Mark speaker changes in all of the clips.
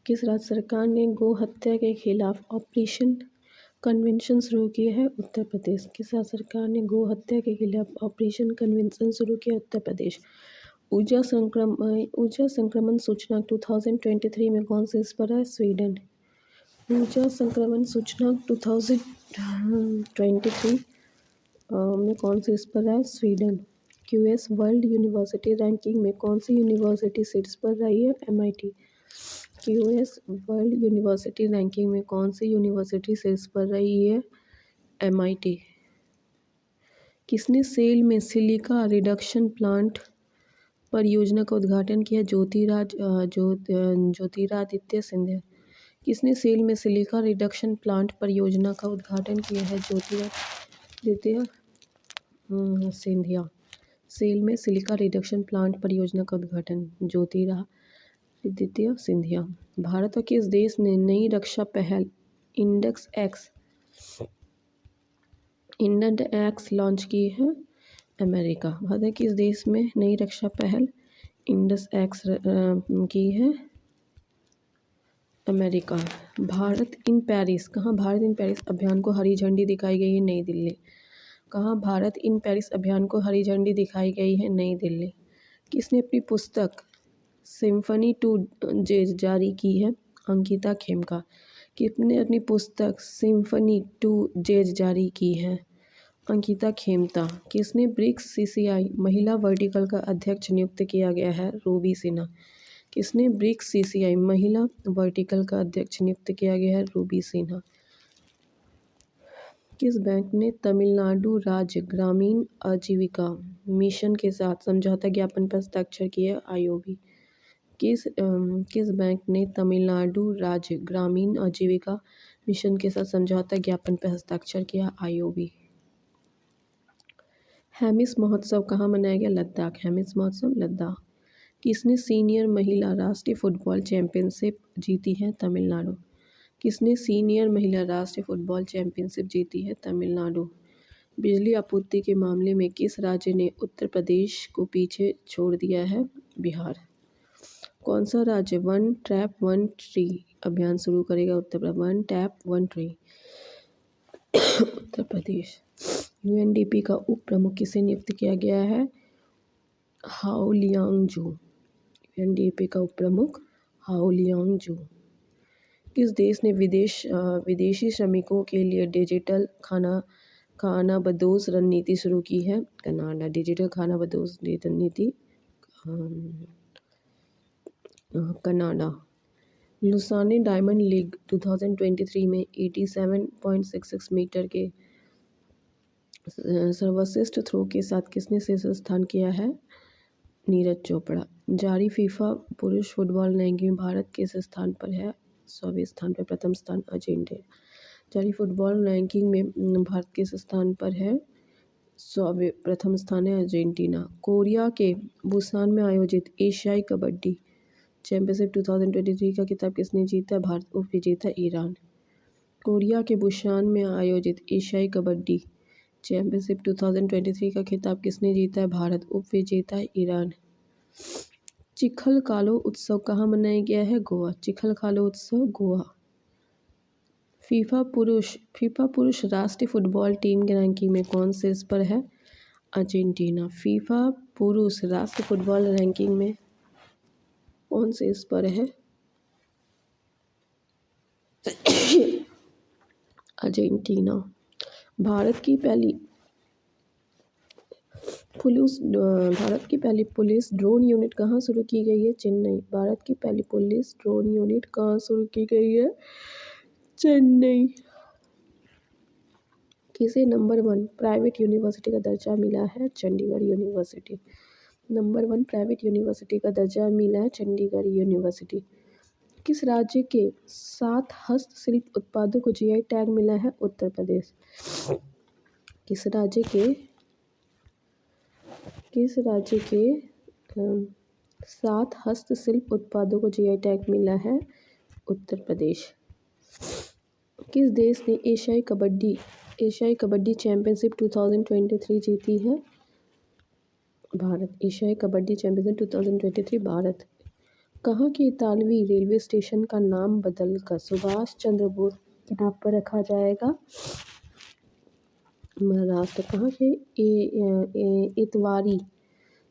Speaker 1: किस राज्य सरकार ने गौ हत्या के खिलाफ ऑपरेशन कन्वेंशन शुरू किया है? उत्तर प्रदेश। किस राज्य सरकार ने गौ हत्या के खिलाफ ऑपरेशन कन्वेंशन शुरू किया? उत्तर प्रदेश। ऊर्जा संक्रमण सूचकांक 2023 में कौन से स्थान पर है? स्वीडन। ऊर्जा संक्रमण सूचकांक 2023 में कौन से स्थान पर है? Sweden. QS world university ranking में कौन सी यूनिवर्सिटी शीर्ष पर रही है? MIT। QS world university ranking में कौन सी यूनिवर्सिटी शीर्ष पर रही है? MIT। किसने सेल में सिलिका रिडक्शन प्लांट परियोजना का उद्घाटन किया? ज्योतिरादित्य सिंधिया। किसने सेल में सिलिका रिडक्शन प्लांट परियोजना का उद्घाटन किया है? ज्योतिरादित्य सिंधिया। सेल में सिलिका रिडक्शन प्लांट परियोजना का उद्घाटन ज्योतिरादित्य सिंधिया। भारत और किस देश ने नई रक्षा पहल इंडस एक्स लॉन्च की है? अमेरिका। भारत किस देश में नई रक्षा पहल इंडस एक्स की है? अमेरिका। Bharat in Paris. कहाँ भारत इन पेरिस अभियान को हरी झंडी दिखाई गई है? नई दिल्ली। कहाँ भारत इन पेरिस अभियान को हरी झंडी दिखाई गई है? नई दिल्ली। किसने अपनी पुस्तक सिम्फनी टू जारी की है? अंकिता खेमका। किसने अपनी पुस्तक सिम्फनी टू जारी की है? अंकिता खेमता। किसने ब्रिक्स CCI महिला वर्टिकल का अध्यक्ष नियुक्त किया गया है? रूबी सिन्हा। किसने ब्रिक्स CCI महिला वर्टिकल का अध्यक्ष नियुक्त किया गया है? रूबी सिन्हा। किस बैंक ने तमिलनाडु राज्य ग्रामीण आजीविका मिशन के साथ समझौता ज्ञापन पर हस्ताक्षर किया? IOB। किस बैंक ने तमिलनाडु राज्य ग्रामीण आजीविका मिशन के साथ समझौता ज्ञापन पर हस्ताक्षर किया? IOB। हेमिस महोत्सव कहाँ मनाया गया? लद्दाख। हेमिस महोत्सव लद्दाख। किसने सीनियर महिला राष्ट्रीय फुटबॉल चैंपियनशिप जीती है? तमिलनाडु। किसने सीनियर महिला राष्ट्रीय फुटबॉल चैंपियनशिप जीती है? तमिलनाडु। बिजली आपूर्ति के मामले में किस राज्य ने उत्तर प्रदेश को पीछे छोड़ दिया है? बिहार। कौन सा राज्य वन टैप वन ट्री अभियान शुरू करेगा? One tap one tree. Uttar Pradesh. UNDP का उप प्रमुख किसे नियुक्त किया गया है? हाओलियांगजू। UNDP का उप प्रमुख हाओलियांगजू। किस देश ने विदेशी श्रमिकों के लिए डिजिटल खानाबदोश रणनीति शुरू की है? कनाडा। डिजिटल खानाबदोश रणनीति कनाडा। लुसाने डायमंड लीग 2023 में 87.66 मीटर के सर्वश्रेष्ठ थ्रो के साथ किसने शीर्ष स्थान किया है? नीरज चोपड़ा। जारी फीफा पुरुष फुटबॉल रैंकिंग में भारत किस स्थान पर है? 100वें स्थान पर। प्रथम स्थान अर्जेंटीना। जारी फुटबॉल रैंकिंग में भारत किस स्थान पर है? 100वें। प्रथम स्थान है अर्जेंटीना। कोरिया के बुसान में आयोजित एशियाई कबड्डी चैंपियनशिप 2023 का खिताब किसने जीता? भारत। उप विजेता ईरान। कोरिया के बुसान में आयोजित एशियाई कबड्डी चैंपियनशिप 2023 का खिताब किसने जीता है? भारत। उप विजेता ईरान। चिखलकालो उत्सव कहाँ मनाया गया है? गोवा। चिखलकालो उत्सव गोवा। फीफा पुरुष राष्ट्रीय फुटबॉल टीम की रैंकिंग में कौन शीर्ष पर है? अर्जेंटीना। फीफा पुरुष राष्ट्रीय फुटबॉल रैंकिंग में कौन शीर्ष पर है? अर्जेंटीना। भारत की पहली पुलिस ड्रोन यूनिट कहाँ शुरू की गई है? चेन्नई। भारत की पहली पुलिस ड्रोन यूनिट कहाँ शुरू की गई है? चेन्नई। किसे नंबर 1 प्राइवेट यूनिवर्सिटी का दर्जा मिला है? Chandigarh university. Number 1 private university का दर्जा मिला है चंडीगढ़ यूनिवर्सिटी। किस राज्य के 7 हस्तशिल्प उत्पादों को GI टैग मिला है? उत्तर प्रदेश। किस राज्य के 7 हस्तशिल्प उत्पादों को GI टैग मिला है? उत्तर प्रदेश। किस देश ने एशियाई कबड्डी चैंपियनशिप 2023 जीती है? भारत। एशियाई कबड्डी चैंपियनशिप 2023 भारत। कहाँ के इतालवी रेलवे स्टेशन का नाम बदलकर सुभाष चंद्र बोस के नाम पर रखा जाएगा? महाराष्ट्र। कहाँ के इतवारी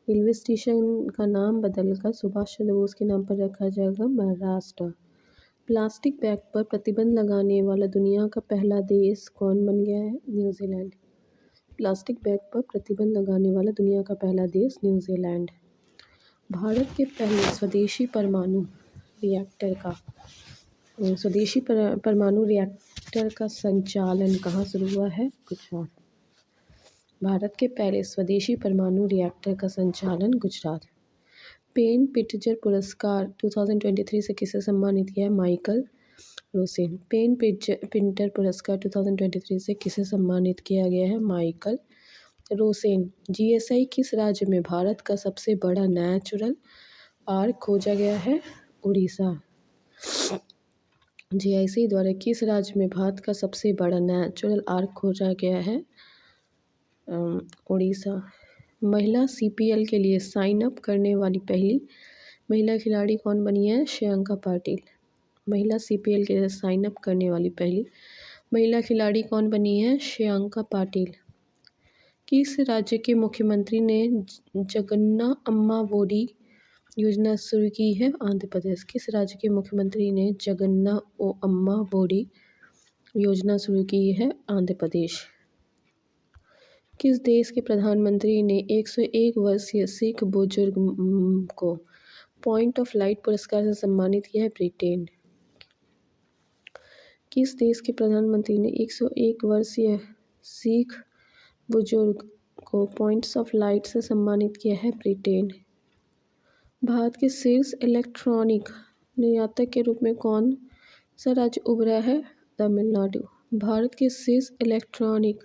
Speaker 1: रेलवे स्टेशन का नाम बदलकर सुभाष चंद्र बोस के नाम पर रखा जाएगा? महाराष्ट्र। प्लास्टिक बैग पर प्रतिबंध लगाने वाला दुनिया का पहला देश कौन बन गया है? न्यूजीलैंड। प्लास्टिक बैग पर प्रतिबंध लगाने वाला दुनिया का पहला देश न्यूजीलैंड। भारत के पहले स्वदेशी परमाणु रिएक्टर का संचालन कहाँ शुरू हुआ है? गुजरात। भारत के पहले स्वदेशी परमाणु रिएक्टर का संचालन गुजरात। पेन पिटजर पुरस्कार 2023 से किसे सम्मानित किया है? Michael Rosen. पेन पिंटर पुरस्कार 2023 से किसे सम्मानित किया गया है? Michael Rosen. जीएसआई किस राज्य में भारत का सबसे बड़ा नेचुरल आर्क खोजा गया है? उड़ीसा। जीआईसी द्वारा किस राज्य में भारत का सबसे बड़ा नेचुरल आर्क खोजा गया है? उड़ीसा। महिला सीपीएल के लिए साइन अप करने वाली पहली महिला खिलाड़ी कौन बनी है? श्रेयांका पाटिल। महिला सीपीएल के लिए साइन अप करने वाली पहली महिला खिलाड़ी कौन बनी है? श्रेयांका पाटिल। किस राज्य के मुख्यमंत्री ने जगन्ना अम्मा बोडी योजना शुरू की है? आंध्र प्रदेश। किस राज्य के मुख्यमंत्री ने जगन्ना अम्मा बोडी योजना शुरू की है? आंध्र प्रदेश। किस देश के प्रधानमंत्री ने 101 वर्षीय सिख बुजुर्ग को पॉइंट ऑफ लाइट पुरस्कार से सम्मानित किया है? ब्रिटेन। किस देश के प्रधानमंत्री ने 101 वर्षीय सिख बुजुर्ग को पॉइंट्स ऑफ लाइट से सम्मानित किया है? ब्रिटेन। भारत के शीर्ष इलेक्ट्रॉनिक निर्यातक के रूप में कौन सा राज्य उभरा है? तमिलनाडु। भारत के शीर्ष इलेक्ट्रॉनिक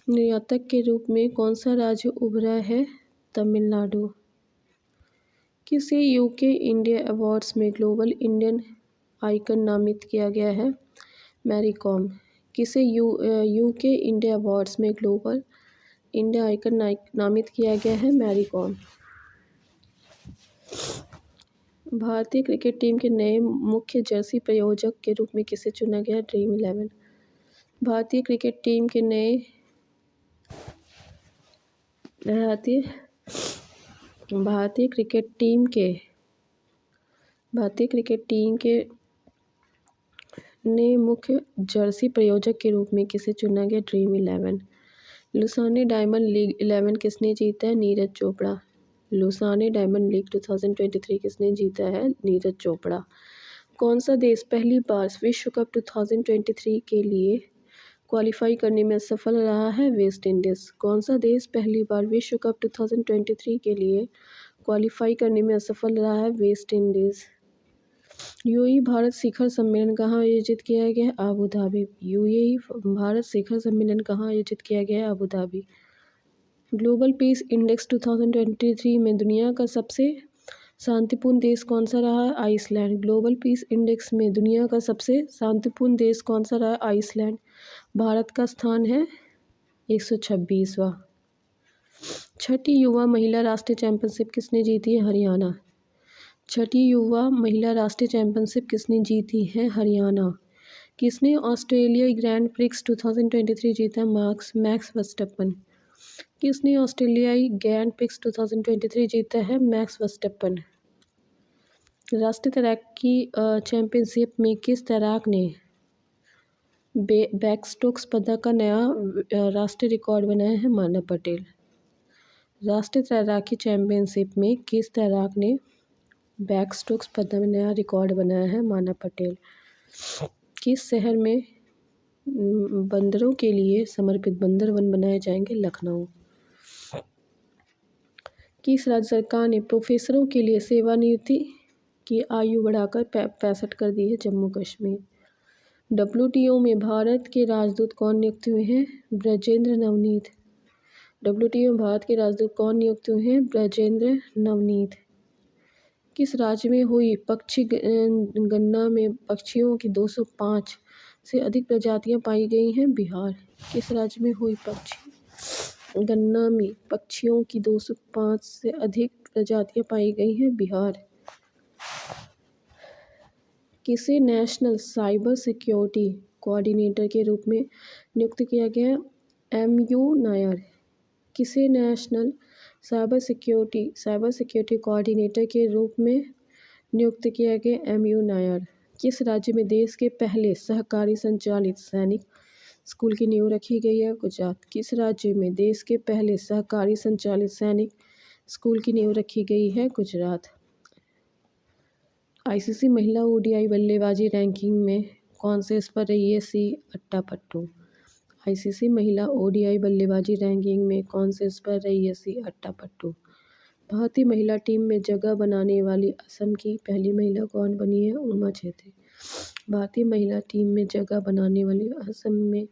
Speaker 1: निर्यातक के रूप में कौन सा राज्य उभरा है? तमिलनाडु। किसे यूके इंडिया अवार्ड्स में ग्लोबल इंडियन आइकन नामित किया गया है? मैरी कॉम। किसे यूके इंडिया अवार्ड्स में ग्लोबल इंडिया आइकन नामित किया गया है? मैरी कॉम। भारतीय क्रिकेट टीम के नए मुख्य जर्सी प्रायोजक के रूप में किसे चुना गया? ड्रीम 11। भारतीय क्रिकेट टीम के नए मुख्य जर्सी प्रायोजक के रूप में किसे चुना गया? ड्रीम 11। लुसाने डायमंड लीग 11 किसने जीता है? Neeraj Chopra. Lausanne diamond league 2023 किसने जीता है? नीरज चोपड़ा। कौन सा देश पहली बार विश्व कप 2023 के लिए क्वालिफाई करने में सफल रहा है? West Indies. कौन सा देश पहली बार विश्व कप 2023 के लिए क्वालिफाई करने में असफल रहा है? West Indies. यूएई भारत शिखर सम्मेलन कहाँ आयोजित किया गया है? Abu Dhabi. यूएई भारत शिखर सम्मेलन कहाँ आयोजित किया गया है? Abu Dhabi. Global peace index 2023 में दुनिया का सबसे शांतिपूर्ण देश कौन सा रहा? आइसलैंड। ग्लोबल पीस इंडेक्स में दुनिया का सबसे शांतिपूर्ण देश कौन सा रहा? आइसलैंड। भारत का स्थान है 126वां। छठी युवा महिला राष्ट्रीय चैंपियनशिप किसने जीती है? हरियाणा। छठी युवा महिला राष्ट्रीय चैंपियनशिप किसने जीती है? हरियाणा। किसने ऑस्ट्रेलिया ग्रैंड प्रिक्स 2023 जीता? Max Verstappen. किसने ऑस्ट्रेलियाई ग्रैंड प्रिक्स 2023 जीता है? Max Verstappen. राष्ट्रीय तैराकी चैंपियनशिप में किस तैराक ने बैकस्ट्रोक स्पर्धा का नया राष्ट्रीय रिकॉर्ड बनाया है? मानव पटेल। राष्ट्रीय तैराकी चैंपियनशिप में किस तैराक ने बैकस्ट्रोक स्पर्धा में नया रिकॉर्ड बनाया है? मानव पटेल। किस शहर में बंदरों के लिए समर्पित बंदर वन बनाए जाएंगे? लखनऊ। किस राज्य सरकार ने प्रोफेसरों के लिए सेवानिवृत्ति की आयु बढ़ाकर 65 कर दी है? जम्मू कश्मीर। डब्ल्यूटीओ में भारत के राजदूत कौन नियुक्त हुए हैं? ब्रजेंद्र नवनीत। डब्ल्यूटीओ में भारत के राजदूत कौन नियुक्त हुए हैं? ब्रजेंद्र नवनीत। किस राज्य में हुई पक्षी गणना में पक्षियों की 205 से अधिक प्रजातियां पाई गई हैं? बिहार। किस राज्य में हुई पक्षी गणना में पक्षियों की 205 से अधिक प्रजातियां पाई गई हैं? बिहार। किसे नेशनल साइबर सिक्योरिटी कोऑर्डिनेटर के रूप में नियुक्त किया गया? एम.यू. नायर। किसे नेशनल साइबर सिक्योरिटी कोऑर्डिनेटर के रूप में नियुक्त किया गया? एम.यू. नायर। किस राज्य में देश के पहले सहकारी संचालित सैनिक स्कूल की नींव रखी गई है? गुजरात। किस राज्य में देश के पहले सहकारी संचालित सैनिक स्कूल की नींव रखी गई है? गुजरात। आईसीसी महिला ओडीआई बल्लेबाजी रैंकिंग में कौन से इस पर रही है? सी अट्टापट्टू। आईसीसी महिला ओडीआई बल्लेबाजी रैंकिंग में कौन से इस पर रही है? सी अट्टापट्टू। भारतीय महिला टीम में जगह बनाने वाली असम की पहली महिला कौन बनी है? उमा छेत्री। भारतीय महिला टीम में जगह बनाने वाली असम में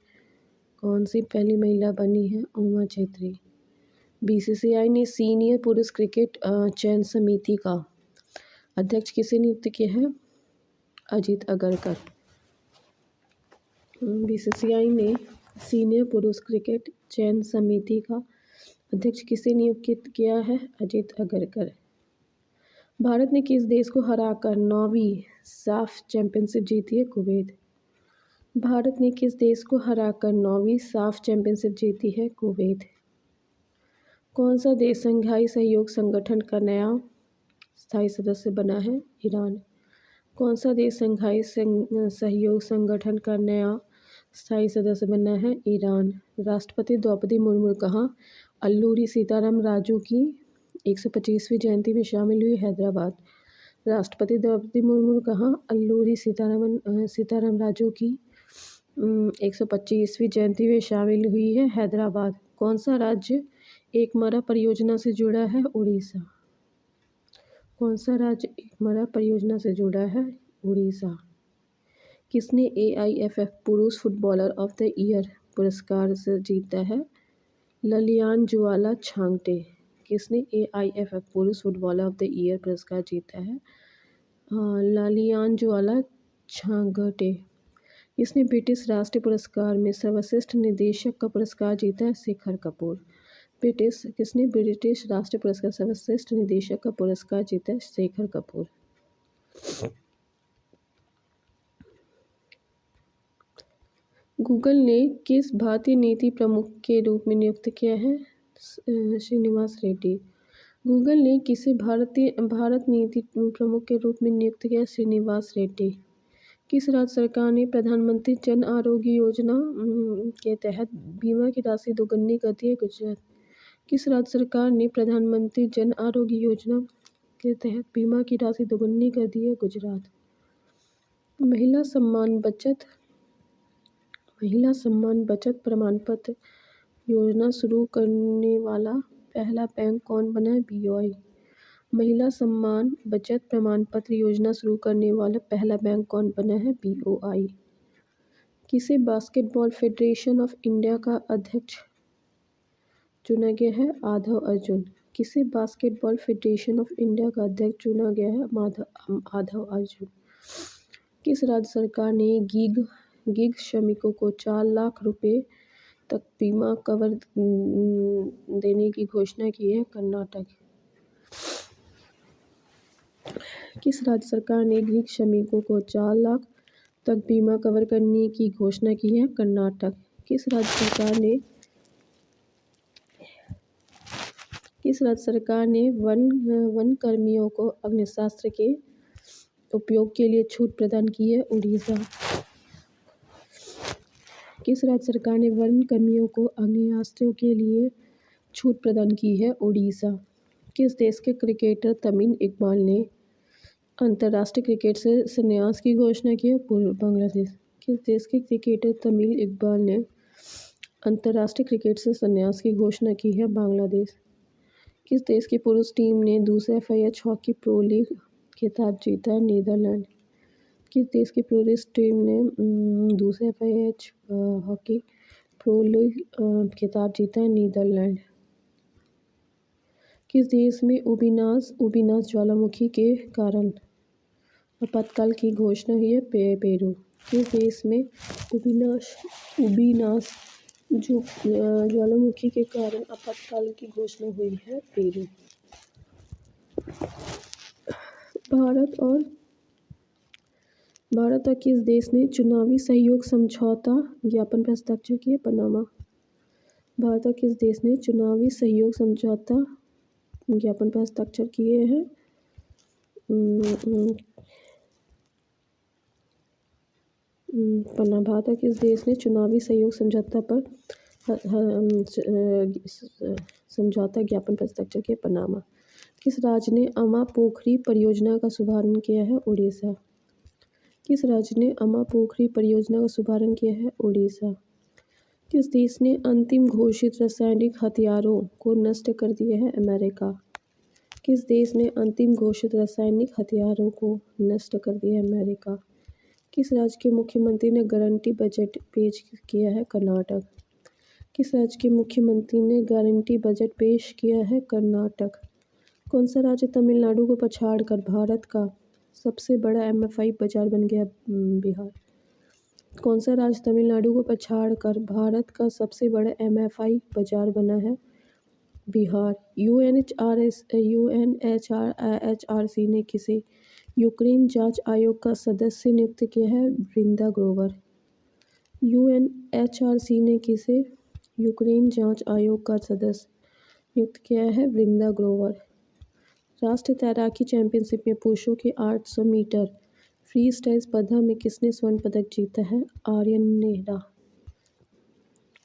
Speaker 1: कौन सी पहली महिला बनी है? उमा छेत्री। बीसीसीआई ने सीनियर पुरुष क्रिकेट चयन समिति का अध्यक्ष किसे नियुक्त किया है? अजीत अगरकर। बीसीसीआई ने सीनियर पुरुष क्रिकेट चयन समिति का अध्यक्ष किसे नियुक्त किया है? अजीत अगरकर। भारत ने किस देश को हराकर 9वीं साफ चैंपियनशिप जीती है? कुवैत। भारत ने किस देश को हराकर 9वीं साफ चैंपियनशिप जीती है? कुवैत। कौन सा देश शंघाई सहयोग संगठन का नया स्थायी सदस्य बना है? ईरान। कौन सा देश शंघाई सहयोग संगठन का नया स्थायी सदस्य बना है? ईरान। राष्ट्रपति द्रौपदी मुर्मू कहाँ अल्लूरी सीताराम राजू की 125वीं जयंती में शामिल हुई? हैदराबाद। राष्ट्रपति द्रौपदी मुर्मू कहाँ अल्लूरी सीताराम राजू की 125वीं जयंती में शामिल हुई है? हैदराबाद। कौन सा राज्य एकमरा परियोजना से जुड़ा है? उड़ीसा। कौन सा राज्य एकमरा परियोजना से जुड़ा है? उड़ीसा। किसने एआईएफएफ पुरुष फुटबॉलर ऑफ द ईयर पुरस्कार से जीता है? ललियान जुआला छांगटे। किसने एआईएफएफ पुरुष फुटबॉलर ऑफ द ईयर पुरस्कार जीता है? ललियान जुआला छांगटे। किसने ब्रिटिश राष्ट्रीय पुरस्कार में सर्वश्रेष्ठ निर्देशक का पुरस्कार जीता है? शेखर कपूर। किसने ब्रिटिश राष्ट्रीय पुरस्कार सर्वश्रेष्ठ निर्देशक का पुरस्कार जीता है? शेखर कपूर। गूगल ने किस भारतीय नीति प्रमुख के रूप में नियुक्त किया है? श्रीनिवास रेड्डी। गूगल ने किसे भारत नीति प्रमुख के रूप में नियुक्त किया? श्रीनिवास रेड्डी। किस राज्य सरकार ने प्रधानमंत्री जन आरोग्य योजना के तहत बीमा की राशि दोगुनी कर दी है? गुजरात। किस राज्य सरकार ने प्रधानमंत्री जन आरोग्य योजना के तहत बीमा की राशि दोगुनी कर दी है? गुजरात। महिला सम्मान बचत प्रमाण पत्र योजना शुरू करने वाला पहला बैंक कौन बना है? बीओआई। महिला सम्मान बचत प्रमाण पत्र योजना शुरू करने वाला पहला बैंक कौन बना है? बीओआई। किसे बास्केटबॉल फेडरेशन ऑफ इंडिया का अध्यक्ष चुना गया है? आधव अर्जुन। किसे बास्केटबॉल फेडरेशन ऑफ इंडिया का अध्यक्ष चुना गया है? आधव अर्जुन। किस राज्य सरकार ने गीग श्रमिकों को 4 लाख रुपए तक बीमा कवर देने की घोषणा की है? कर्नाटक। किस राज्य सरकार ने गीग श्रमिकों को 4 लाख तक बीमा कवर करने की घोषणा की है? कर्नाटक। किस राज्य सरकार ने वन कर्मियों को अग्निशस्त्र के उपयोग के लिए छूट प्रदान की है? उड़ीसा। किस राज्य सरकार ने वन कर्मियों को अग्निशस्त्रों के लिए छूट प्रदान की है? उड़ीसा। किस देश के क्रिकेटर तमीम इकबाल ने अंतर्राष्ट्रीय क्रिकेट से संन्यास की घोषणा की है? बांग्लादेश। किस देश के क्रिकेटर तमीम इकबाल ने अंतर्राष्ट्रीय क्रिकेट से संन्यास की घोषणा की है? बांग्लादेश। किस देश की पुरुष टीम ने दूसरा FIH हॉकी प्रो लीग खिताब जीता है? नीदरलैंड। किस देश की पुरुष टीम ने दूसरा FIH हॉकी प्रो लीग खिताब जीता है? नीदरलैंड। किस देश में उबिनास ज्वालामुखी के कारण आपातकाल की घोषणा हुई है? पेरू। किस देश में उबिनास ज्वालामुखी के कारण आपातकाल की घोषणा हुई है? पेरू। भारत और भारत और किस देश ने चुनावी सहयोग समझौता ज्ञापन पर हस्ताक्षर किए? पनामा। भारत और किस देश ने चुनावी सहयोग समझौता ज्ञापन पर हस्ताक्षर किए हैं? भारत और किस देश ने चुनावी सहयोग समझौता पर समझौता ज्ञापन पर हस्ताक्षर किया? पनामा। किस राज्य ने अमा पोखरी परियोजना का शुभारंभ किया है? उड़ीसा। किस राज्य ने अमा पोखरी परियोजना का शुभारंभ किया है? उड़ीसा। किस देश ने अंतिम घोषित रासायनिक हथियारों को नष्ट कर दिया है? अमेरिका। किस देश ने अंतिम घोषित रासायनिक हथियारों को नष्ट कर दिया है? अमेरिका। किस राज्य के मुख्यमंत्री ने गारंटी बजट पेश किया है? कर्नाटक। किस राज्य के मुख्यमंत्री ने गारंटी बजट पेश किया है? कर्नाटक। कौन सा राज्य तमिलनाडु को पछाड़कर भारत का सबसे बड़ा एमएफआई बाजार बन गया? बिहार। कौन सा राज्य तमिलनाडु को पछाड़कर भारत का सबसे बड़ा एमएफआई बाजार बना है? बिहार। यूएनएचआरसी ने किसे यूक्रेन जांच आयोग का सदस्य नियुक्त किया है? वृंदा ग्रोवर। यूएनएचआरसी ने किसे यूक्रेन जांच आयोग का सदस्य नियुक्त किया है? वृंदा ग्रोवर। राष्ट्रीय तैराकी चैंपियनशिप में पुरुषों के 800 मीटर फ्री स्टाइल स्पर्धा में किसने स्वर्ण पदक जीता है? आर्यन नेहरा।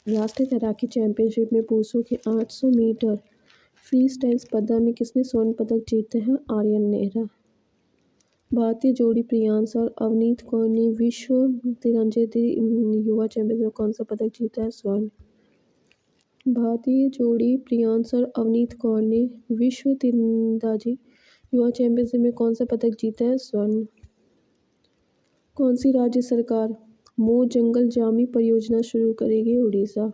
Speaker 1: राष्ट्रीय तैराकी चैंपियनशिप में पुरुषों के 800 मीटर फ्री स्टाइल स्पर्धा में किसने स्वर्ण पदक जीते हैं? आर्यन नेहरा। भारतीय जोड़ी प्रियांश और अवनीत कौर ने विश्व तीरंदाजी युवा चैंपियनशिप में कौन सा पदक जीता है? स्वर्ण। भारतीय जोड़ी प्रियांश और अवनीत कौर ने विश्व तीरंदाजी युवा चैंपियनशिप में कौन सा पदक जीता है? स्वर्ण। कौन सी राज्य सरकार मो जंगल जामी परियोजना शुरू करेगी? उड़ीसा।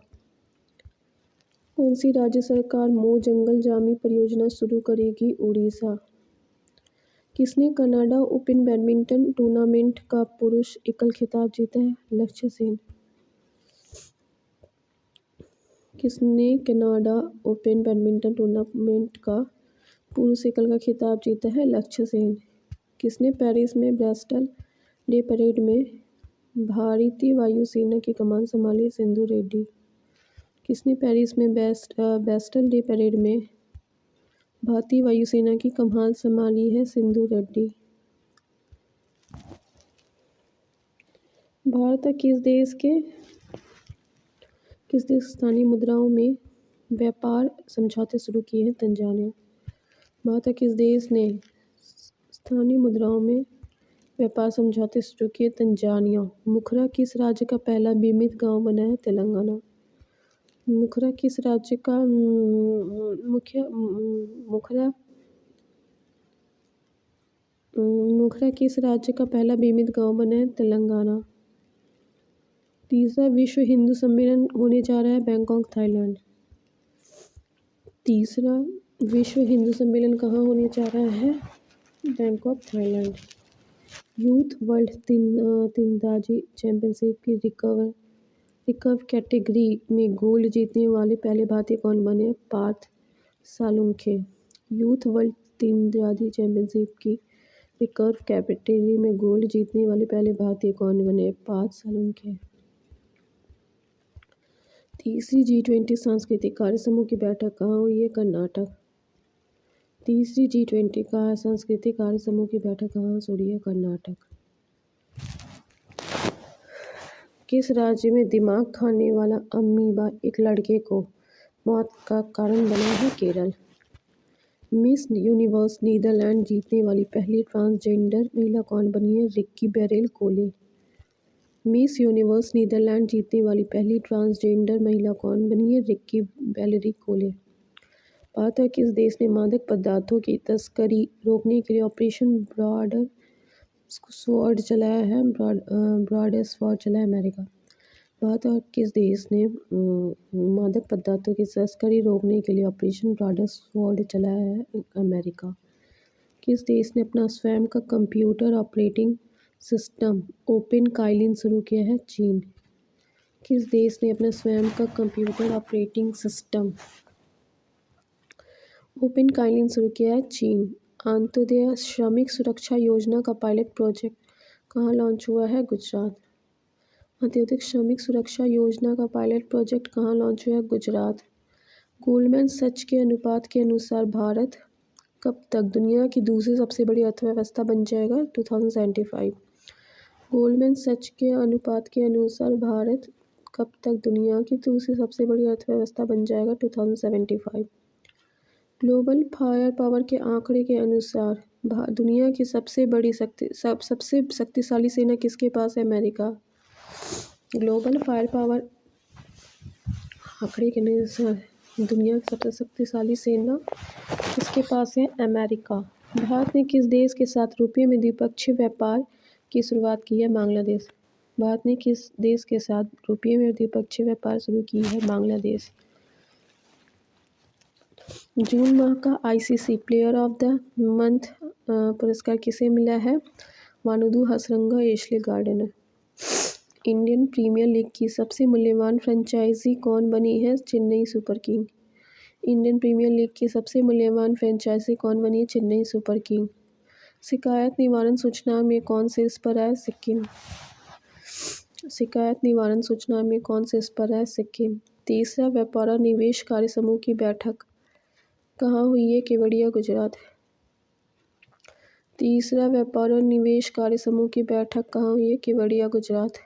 Speaker 1: कौन सी राज्य सरकार मो जंगल जामी परियोजना शुरू करेगी? उड़ीसा। किसने कनाडा ओपन बैडमिंटन टूर्नामेंट का पुरुष एकल खिताब जीता है? लक्ष्य सेन। किसने कनाडा ओपन बैडमिंटन टूर्नामेंट का पुरुष एकल का खिताब जीता है? लक्ष्य सेन। किसने पेरिस में ब्रेस्टल डे परेड में भारतीय वायुसेना की कमान संभाली? सिंधु रेड्डी। किसने पेरिस में ब्रेस्टल डे परेड में भारतीय वायुसेना की कमान संभाली है? सिंधु रेड्डी। भारत और किस देश स्थानीय मुद्राओं में व्यापार समझौते शुरू किए हैं? तंजानिया। भारत और किस देश ने स्थानीय मुद्राओं में व्यापार समझौते शुरू किए? तंजानिया। मुखरा किस राज्य का पहला बीमित गांव बना है? तेलंगाना। मुखरा किस राज्य का मुखरा किस राज्य का पहला बीमित गांव बना है? तेलंगाना। तीसरा विश्व हिंदू सम्मेलन होने जा रहा है बैंकॉक, थाईलैंड। तीसरा विश्व हिंदू सम्मेलन कहाँ होने जा रहा है? Bangkok, Thailand. यूथ वर्ल्ड तीरंदाजी चैंपियनशिप की रिकर्व कैटेगरी में गोल्ड जीतने वाले पहले भारतीय कौन बने? पार्थ सालुंखे। यूथ वर्ल्ड तीरंदाजी चैंपियनशिप की रिकर्व कैटेगरी में गोल्ड जीतने वाले पहले भारतीय कौन बने? पार्थ सालुंखे। तीसरी G20 सांस्कृतिक कार्य समूह की बैठक कहाँ हुई है? कर्नाटक। तीसरी G20 का सांस्कृतिक कार्य समूह की बैठक कहाँ से हुई है? कर्नाटक। किस राज्य में दिमाग खाने वाला अमीबा एक लड़के को मौत का कारण बना है? केरल। मिस यूनिवर्स नीदरलैंड जीतने वाली पहली ट्रांसजेंडर महिला कौन बनी है? रिक्की बेरेल कोले। मिस यूनिवर्स नीदरलैंड जीतने वाली पहली ट्रांसजेंडर महिला कौन बनी है? रिक्की बेरेल कोले। भारत और किस देश ने मादक पदार्थों की तस्करी रोकने के लिए ऑपरेशन ब्रॉड स्वॉर्ड चलाया है? ब्रॉड स्वॉर्ड चलाया अमेरिका। भारत और किस देश ने मादक पदार्थों की तस्करी रोकने के लिए ऑपरेशन ब्रॉड स्वॉर्ड चलाया है? अमेरिका। किस देश ने अपना स्वयं का computer operating system open Kaelin शुरू किया है? चीन। किस देश ने अपना स्वयं का computer operating system open Kaelin शुरू किया है? चीन। अंत्योदय श्रमिक सुरक्षा योजना का पायलट प्रोजेक्ट कहाँ लॉन्च हुआ है? गुजरात। अंत्योदय श्रमिक सुरक्षा योजना का पायलट प्रोजेक्ट कहाँ लॉन्च हुआ है? गुजरात। गोल्डमैन सच के अनुपात के अनुसार भारत कब तक दुनिया की दूसरी सबसे बड़ी अर्थव्यवस्था बन जाएगा? 2075। गोल्डमैन सच के अनुपात के अनुसार भारत कब तक दुनिया की दूसरी सबसे बड़ी अर्थव्यवस्था बन जाएगा? 2075। ग्लोबल फायर पावर के आंकड़े के अनुसार दुनिया की सबसे शक्तिशाली सेना किसके पास है? अमेरिका। ग्लोबल फायर पावर आंकड़े के अनुसार दुनिया की सबसे शक्तिशाली सेना किसके पास है? अमेरिका। भारत ने किस देश के साथ रुपये में द्विपक्षीय व्यापार की शुरुआत की है? बांग्लादेश। भारत ने किस देश के साथ रुपये में द्विपक्षीय व्यापार शुरू की है? बांग्लादेश। जून माह का ICC player of the month पुरस्कार किसे मिला है? Wanindu Hasaranga, Ashleigh Gardner. Indian Premier League की सबसे मूल्यवान फ्रेंचाइजी कौन बनी है? Chennai super king. Indian Premier League की सबसे मूल्यवान फ्रेंचाइजी कौन बनी है? Chennai super king. शिकायत निवारण सूचना में कौन शीर्ष पर है? सिक्किम। शिकायत निवारण सूचना में कौन शीर्ष पर है? सिक्किम। तीसरा व्यापार और निवेश कार्य समूह की बैठक कहाँ हुई है? केवड़िया, गुजरात। तीसरा व्यापार और निवेश कार्य समूह की बैठक कहाँ हुई है? केवड़िया, गुजरात।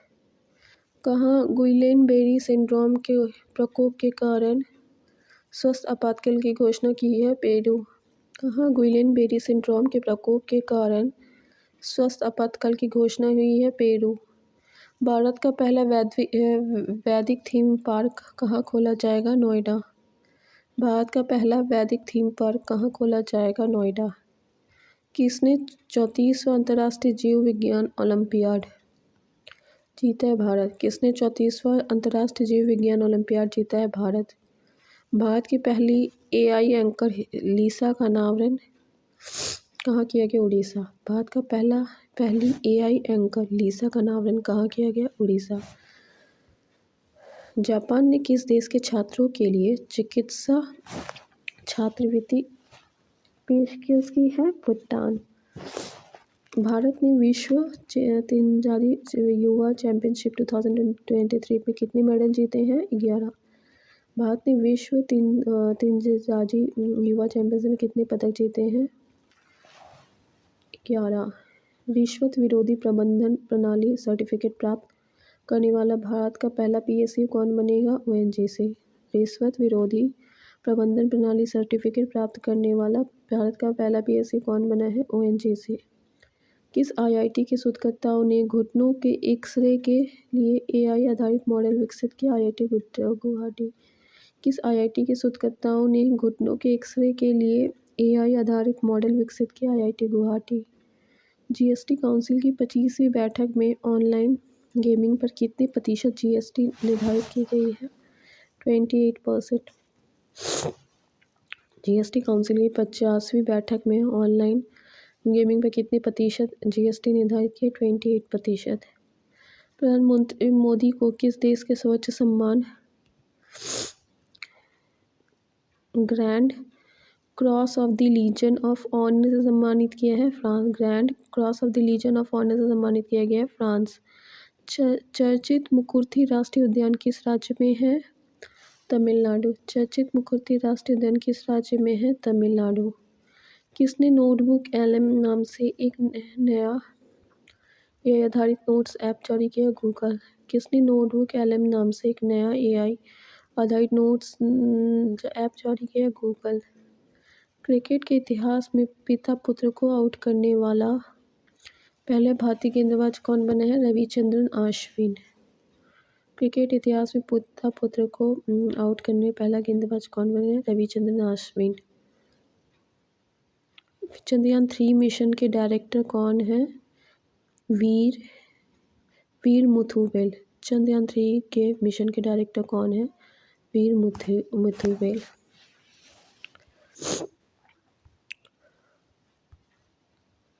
Speaker 1: कहाँ गुइलेन बेरी सिंड्रोम के प्रकोप के कारण स्वस्थ आपातकाल की घोषणा की है? पेरू। कहाँ गुइलेन बेरी सिंड्रोम के प्रकोप के कारण स्वस्थ आपातकाल की घोषणा हुई है? पेरू। भारत का पहला वैदिक थीम पार्क कहाँ खोला जाएगा? नोएडा। भारत का पहला वैदिक थीम पार्क कहाँ खोला जाएगा? नोएडा। किसने 34वां अंतर्राष्ट्रीय जीव विज्ञान ओलंपियाड जीता है? भारत। किसने 34वां अंतर्राष्ट्रीय जीव विज्ञान ओलंपियाड जीता है? भारत। भारत की पहली एआई एंकर लीसा का अनावरण कहाँ किया गया? उड़ीसा। भारत का पहली एआई एंकर लीसा का अनावरण कहाँ किया गया? उड़ीसा। जापान ने किस देश के छात्रों के लिए चिकित्सा छात्रवृत्ति पेशकश की है? भूटान। भारत ने विश्व तीरंदाजी युवा चैंपियनशिप 2023 में कितने मेडल जीते हैं? 11। भारत ने विश्व तीरंदाजी युवा चैंपियनशिप में कितने पदक जीते हैं? 11। रिश्वत विरोधी प्रबंधन प्रणाली सर्टिफिकेट प्राप्त करने वाला भारत का पहला पीएसयू कौन बनेगा? ओएनजीसी। रिश्वत विरोधी प्रबंधन प्रणाली सर्टिफिकेट प्राप्त करने वाला भारत का पहला पीएसयू कौन बना है? ओएनजीसी। किस आईआईटी के शोधकर्ताओं ने घुटनों के एक्सरे के लिए एआई आधारित मॉडल विकसित किया? आईआईटी गुवाहाटी। किस आईआईटी के शोधकर्ताओं ने घुटनों के एक्सरे के लिए एआई आधारित मॉडल विकसित किया? आईआईटी गुवाहाटी। जीएसटी काउंसिल की 25वीं बैठक में ऑनलाइन गेमिंग पर कितने प्रतिशत जीएसटी निर्धारित की गई है? 28%। जीएसटी काउंसिल की 50वीं बैठक में ऑनलाइन गेमिंग पर कितने प्रतिशत जीएसटी निर्धारित किए? 28%। प्रधानमंत्री मोदी को किस देश के सर्वोच्च सम्मान Grand Cross of the Legion of Honour से सम्मानित किया है? France. Grand Cross of the Legion of Honour से सम्मानित किया गया है? फ्रांस। चर्चित मुकुर्थी राष्ट्रीय उद्यान किस राज्य में है? तमिलनाडु। चर्चित मुकुर्थी राष्ट्रीय उद्यान किस राज्य में है? तमिलनाडु। किसने नोटबुक एलएम नाम से एक नया एआई आधारित नोट्स ऐप जारी किया? गूगल। किसने नोटबुक एलएम नाम से एक नया एआई आधारित नोट्स ऐप जारी किया? गूगल। क्रिकेट के इतिहास में पिता पुत्र को आउट करने वाला पहला भारतीय गेंदबाज कौन बना है? रविचंद्रन अश्विन। क्रिकेट इतिहास में पिता पुत्र को आउट करने पहला गेंदबाज कौन बना है? रविचंद्रन अश्विन। चंद्रयान 3 मिशन के डायरेक्टर कौन है? वीर मुथुवेल। चंद्रयान 3 के मिशन के डायरेक्टर कौन है? वीर मुथुवेल।